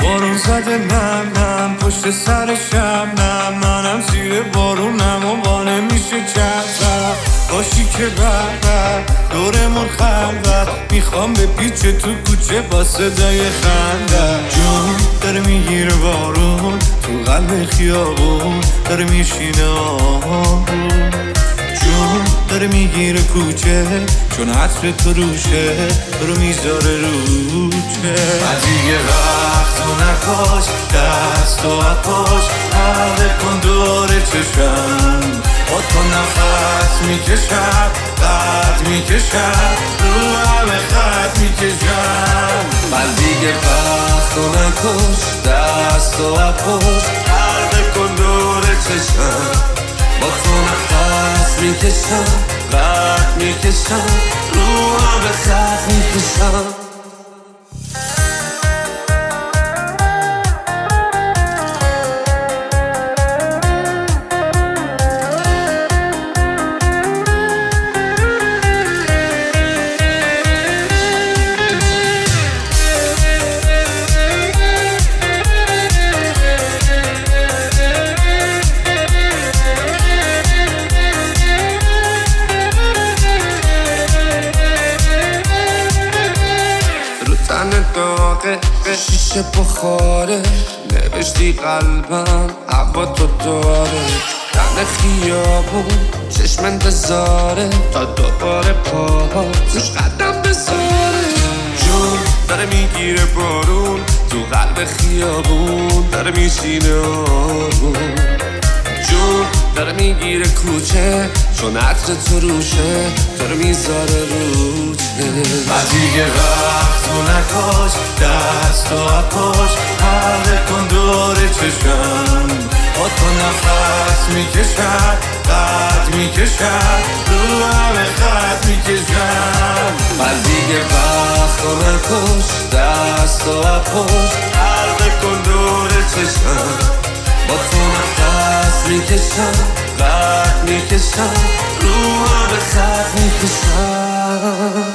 بارون زده نم نم پشت سر شبنم، منم زیر بارونم و با نمیشه چرخم. باشی که بر دورمون خلوت، میخوام به پیچ تو کوچه با صدای خنده. جون داره میگیره بارون تو قلب خیابون، داره میشینه آهون. جون داره میگیره کوچه چون عطر تو روشه، تو رو میذاره روچه. دیگه وقت تو نکاش، دست تو اپاش، حلقه کن دور چشم. با تو نفس میکشم، قد میکشم، رو همه خط میکشم. من دیگه وقت تو نکاش، دست تو اپاش، حلقه کن دور چشم. با تو نفس میکشم، قد میکشم، رو همه خط میکشم. داغه شیشه بخاره، نوشتی قلبم هوا تو داره. تن خیابون چشم انتظاره تا دوباره پاها توش قدم بذاره. جون داره میگیره بارون تو قلب خیابون، داره میشینه آروم. جون داره میگیره کوچه چون عطر تو روشه، تو رو میذاره روچه. و دیگه وقت تو نکاش، دست تو اپاش، حلقه کن دور چشم. با تو نفس میکشم، قد میکشم، رو همه خط میکشم. و دیگه وقت تو نکاش، دست تو اپاش، حلقه کن دور چشم. با تو نفس میکشم، قد میکشم، رو همه خط میکشم.